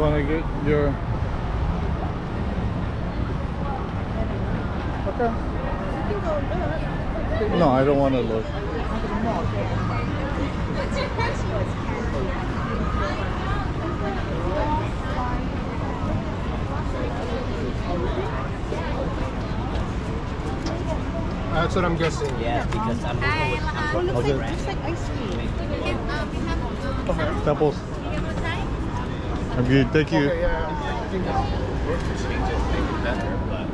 want to get your... Okay. No, I don't want to look. That's what I'm guessing. Yeah, because I'm looking with Looks like ice cream. Samples. I'm good, thank you. Okay, yeah. I think that's change it, make it better, but...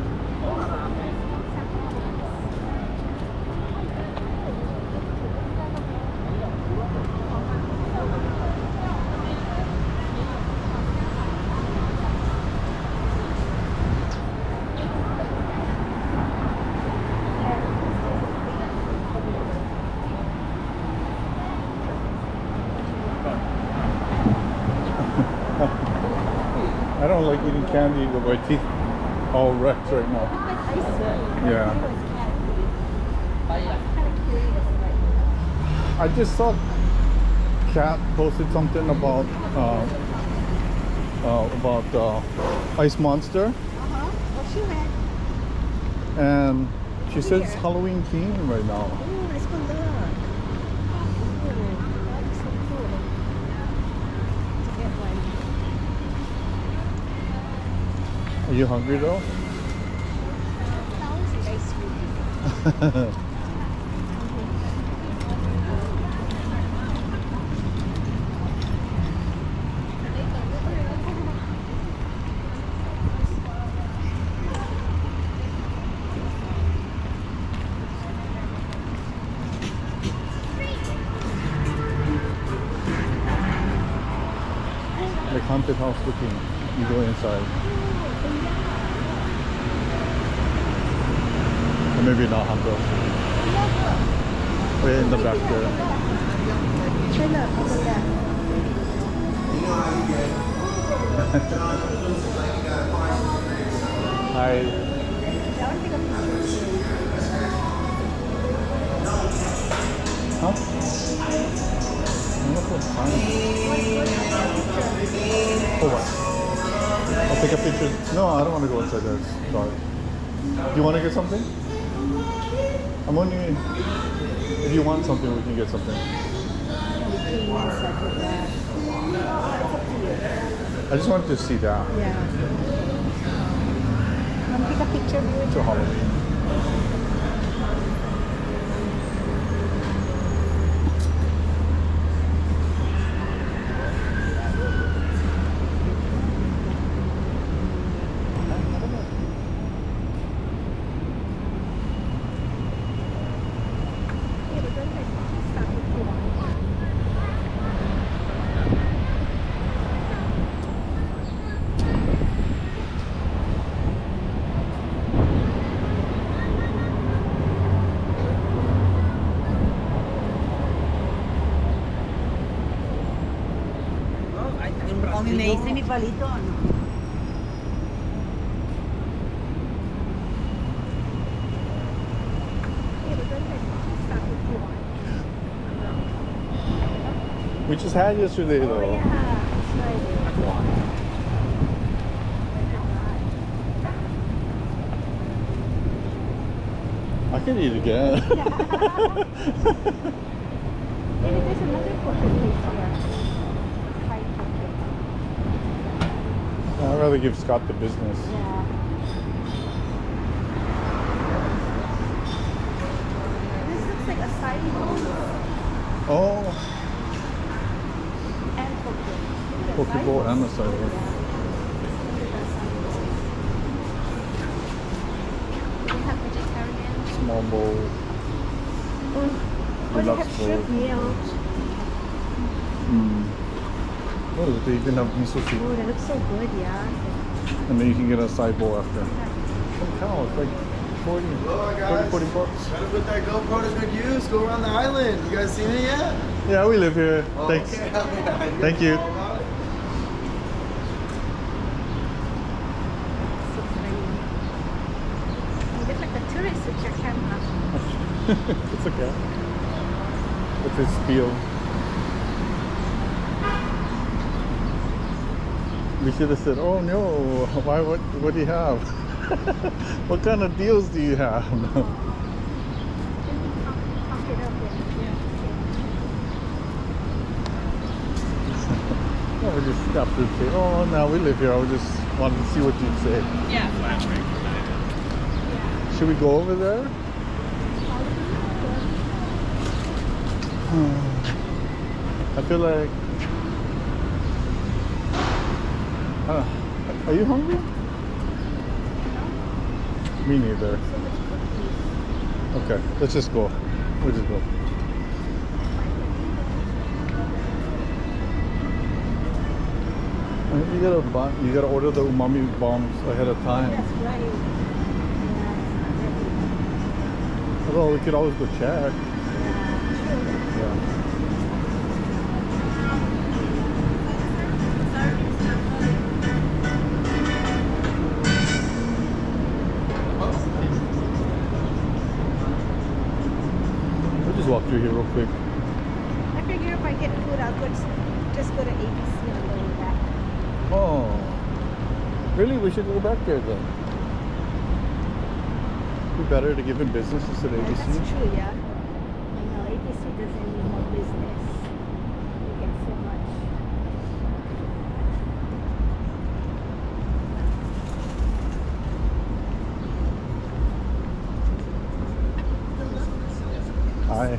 I don't like eating candy with my teeth all wrecked right now. Yeah. I just saw Kat posted something about Ice Monster. What she had? And she says it's Halloween theme right now. Ooh, let's go look. Ooh, that looks so cool. To get one. Are you hungry though? Sounds like ice cream. Like haunted house looking. You go inside. Or maybe not haunted house. Way in the back there. Turn up on the left. Hi. I want to take a picture. Huh? I'm not so fine. Oh, what? I'll take a picture. No, I don't want to go inside there. It's dark. Do you want to get something? I'm wondering if you want something, we can get something. I just wanted to see that. Yeah. Want to take a picture of you? To Halloween. O me hice mi palito o no. We just had yesterday though. Yeah, that's right. I can eat again. Maybe there's another poker place here. Fried poker. I'd rather give Scott the business. Yeah. This looks like a side bowl Oh, and poker. poke bowl and a side bowl. They have vegetarian. Small bowl. Oh, they Deluxe have shrimp bowl. meal. Oh, they even have miso soup. Oh, that looks so good, yeah. And then you can get a side bowl after. Oh cow, it's like 40, Hello, guys. 40 bucks. Gotta put that GoPro to good use. Go around the island. You guys seen it yet? Yeah, we live here. Oh, Thanks. okay. Yeah, Thank you. So funny. You look like a tourist with your camera. It's okay. It's his spiel. We should have said, oh no, why, what do you have? What kind of deals do you have? Pump it up and No, we just stopped to say, oh, now we live here. I just wanted to see what you'd say. Yeah. Should we go over there? I feel like... are you hungry? Me neither. Okay, let's just go. We'll just go. You gotta order the umami bombs ahead of time. that's right. Although we could always go check. Yeah. We'll just walk through here real quick. I figure if I get food, I'll just go to ABC on the way back. Oh, really? We should go back there then. Be better to give him business instead of ABC. That's true, yeah. I know, ABC doesn't need more business. You get so much. Hi.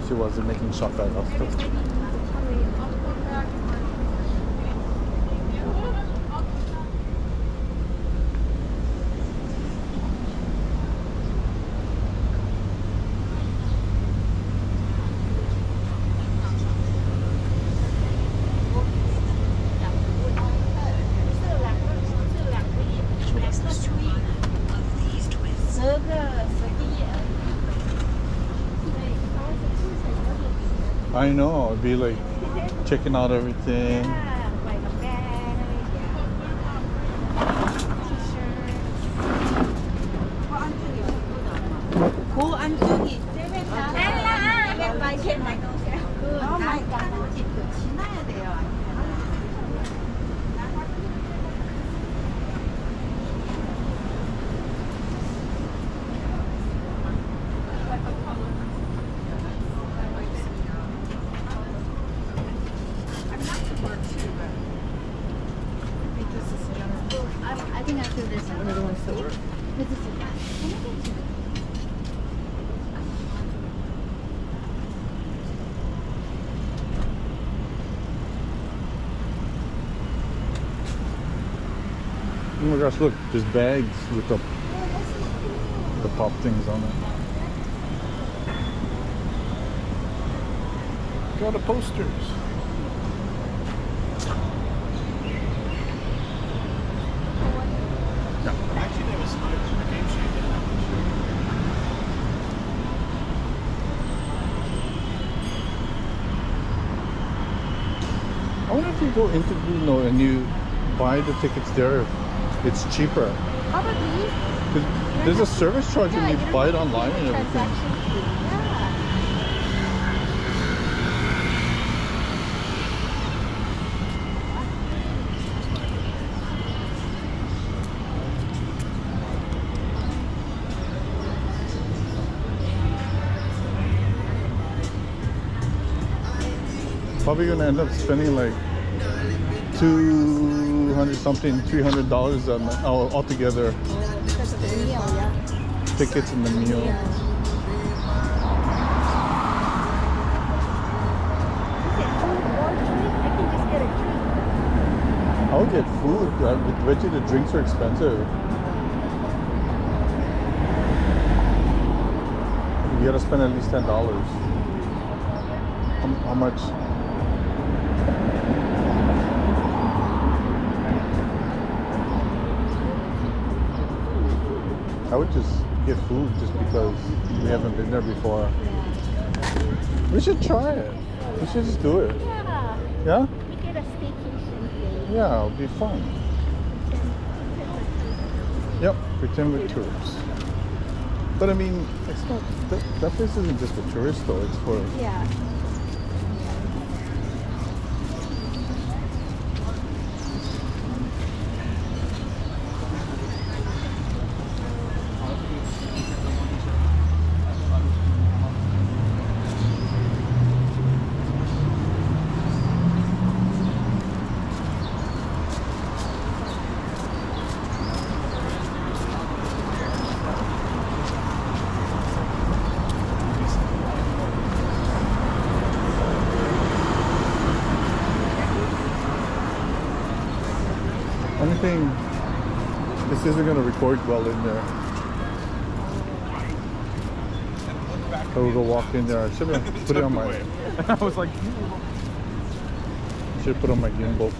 She wasn't making shot at us. I know, I'd be like checking out everything. Yeah, like a bag, I think after this, I'm gonna go and see. This is Oh my gosh, look, there's bags with the pop things on it. Got the posters. Actually, they were smoked in the game show. I wonder if you go into and you buy the tickets there, it's cheaper. probably. 'Cause there's a service charge when you buy it online and everything. Transaction fee. Yeah. Probably gonna end up spending like $200 something, $300 on altogether. Because of the meal, yeah. Tickets and the meal. Yeah. Is it food or drink? I can just get a drink. I would get food. I bet you the drinks are expensive. You gotta spend at least $10. How much? I would just get food just because we haven't been there before. We should try it. We should just do it. Yeah. Yeah? We get a staycation thing. Yeah, it'll be fun. Yep, pretend we're tourists. But I mean, it's not, that place isn't just for tourists though, it's for... Yeah. think this isn't gonna record well in there. So we'll go walk in there. I should have put it on my. I was like, Should put on my gimbal.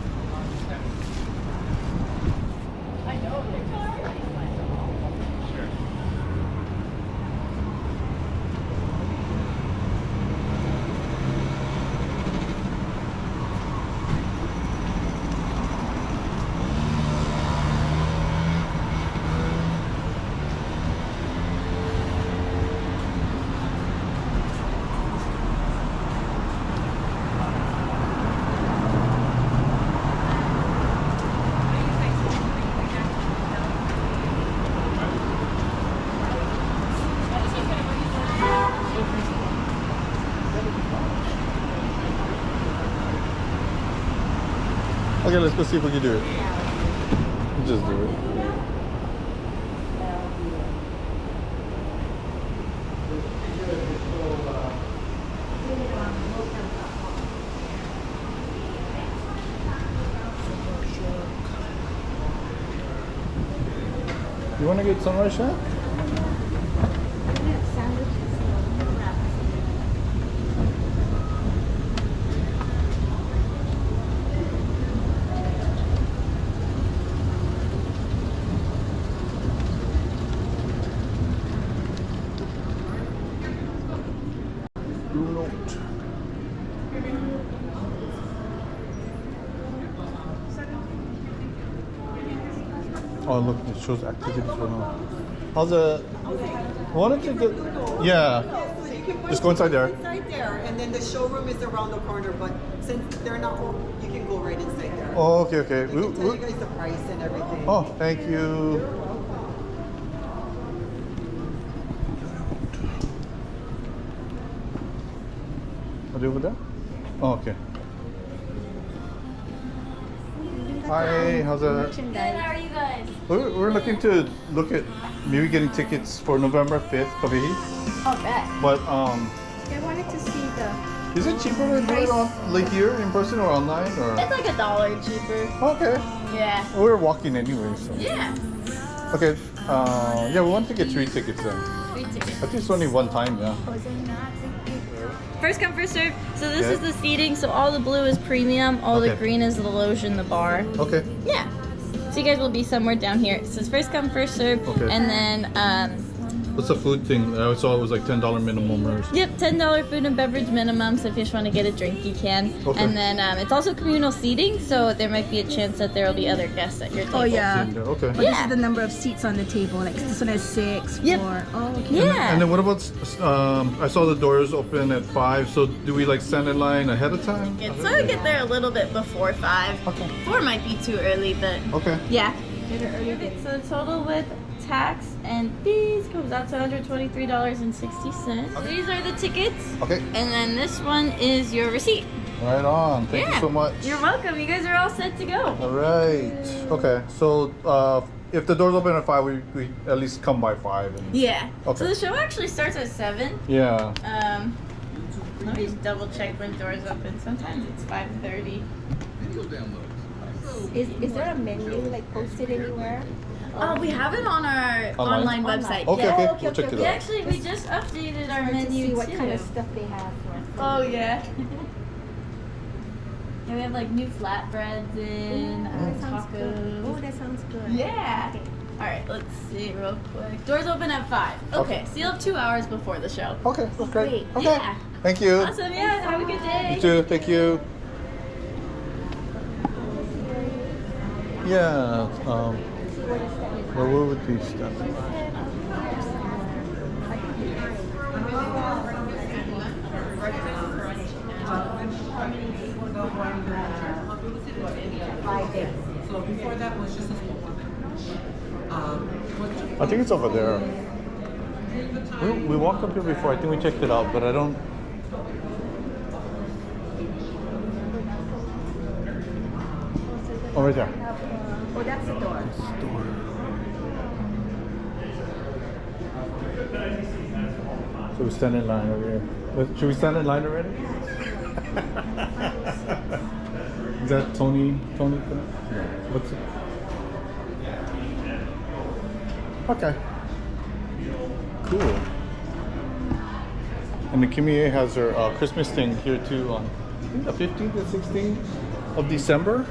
Okay, let's go see if we can do it. We'll just do it. You want to get sunrise shot? Oh look, it shows activities going on. How's the? Why don't you get? Yeah. So you can Just go inside there. Inside there, and then the showroom is around the corner. But since they're not home, you can go right inside there. Oh, okay, okay. I can tell you guys the price and everything. Oh, thank you. Are they over there? Oh, okay. Hi, how's it? Good, how are you guys? We're looking to look at maybe getting tickets for November 5th, Kawehi. Oh, bet. But I wanted to see the... is it cheaper to do it on like here in person or online or? It's like $1 cheaper. Okay. Yeah. We're walking anyway, so. Yeah. Okay. Yeah, we want to get 3 tickets then. 3 tickets. I think it's only one time, yeah. First come, first serve. So this Okay. is the seating. So all the blue is premium. All the Okay. green is the loge in the bar. Okay. Yeah. So you guys will be somewhere down here. It says first come, first serve. Okay. And then, What's the food thing? I saw it was like $10 minimum or something. yep, $10 food and beverage minimum. So if you just want to get a drink, you can. Okay. And then it's also communal seating. So there might be a chance that there will be other guests at your table. Oh yeah. Okay. But this Yeah. is the number of seats on the table. Like this one has 6, 4. Yep. Oh, okay. Yeah. And then what about, I saw the doors open at 5, so do we like stand in line ahead of time? So I get there a little bit before 5. Okay. 4 might be too early, but Okay. yeah. So the total with tax and fees comes out to $123.60. These are the tickets. Okay. And then this one is your receipt. Right on. Thank you so much. You're welcome. You guys are all set to go. All right. Okay. So if the doors open at 5, we at least come by 5. And, Yeah. Okay. So the show actually starts at 7. yeah. Let me just double check when doors open. Sometimes it's 5:30. Is there a menu like posted anywhere? We have it on our Online? online website. Okay, Yeah. okay. Oh, okay, We'll check okay, it We out. actually we just updated our To menu see what too. kind of stuff they have. Oh yeah. And we have like new flatbreads in, That sounds good. tacos. Oh, that sounds good. Yeah. All right, let's see real quick. Doors open at 5. Okay, so you'll have 2 hours before the show. Okay. That's great. Great. Okay. Yeah. Thank you. Awesome. Yeah. Have a good day. You too. Thank you. Yeah. Where would these stuff? I think it's over there. We walked up here before. I think we checked it out, but I don't. Oh, right there. Oh, that's the door. So we stand in line over here. Should we stand in line already? Is that Tony? Tony? What's it? Okay. Cool. And the Kūhiō has their Christmas thing here too on I think the 15th and 16th of December.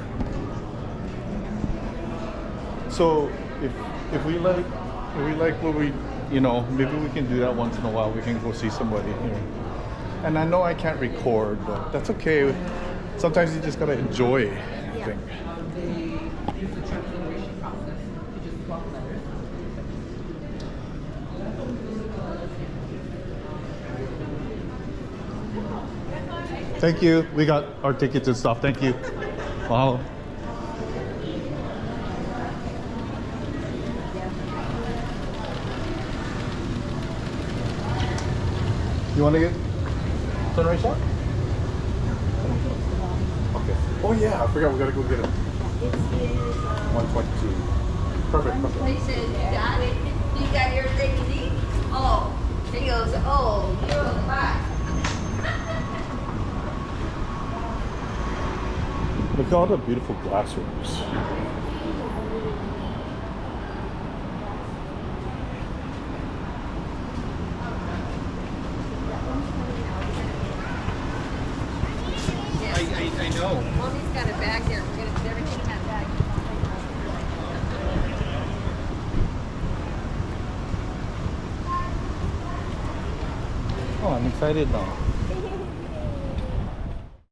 So if we like what we, you know, maybe we can do that once in a while. We can go see somebody here. And I know I can't record, but that's okay. Sometimes you just gotta enjoy, I think. Thank you. We got our tickets and stuff. Thank you. Wow. You want to get sunrise shot? Okay. Oh yeah, I forgot we gotta go get it. 122. Perfect. He says, you got it? You got everything you need? Oh. He goes, oh, you're on the back. Look at all the beautiful glass rooms. I know. Mommy's got a bag there. We're going to put everything in that bag. Oh, I'm excited now.